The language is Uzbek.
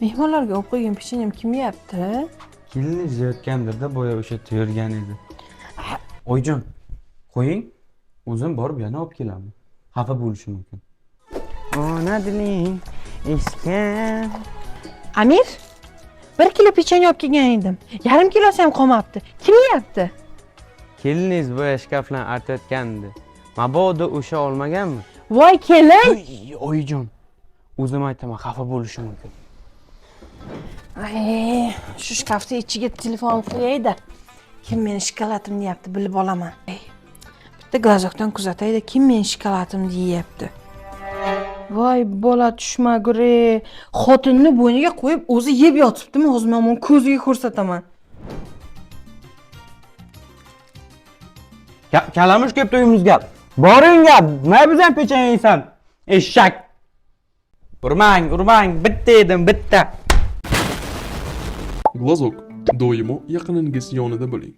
Mehmonlarga olib qo'ygan pechenjem kim yeyapti? Kelin izlayotgandirda boya o'sha tayyorgan edi. Oyijon, qo'ying. O'zim borib yana olib kelaman. Xafa bo'lishi mumkin. Ona diling esgan. Amir, 1 kilo pechenye olib kelgan edim. Yarim kilosi ham qolmabdi. Kim yeyapti? Keliningiz boya shkafdan artayotgandi. Mabodo o'sha olmaganmi? Voy kelin! Oyijon, o'zim aytaman, xafa bo'lishi mumkin. Ay, shu shkafni ichiga telefon qo'yayda. Kim meni shokolatimni yeyapti, bilib olaman. Bitta glazokdan kuzatayda, kim meni shokolatimni yeyapti. Voy bola tushmagure. Xotinni bo'yniga qo'yib o'zi yeb yotibdimi? Hozir men uni ko'ziga ko'rsataman. Kalamush kelib to'yimizga. Boringga, nima bizdan pechenye yeysan? Eshak. Urmang, bitta edim, bitta. Glazok. Doimo yaqiningiz yonida bo'ling.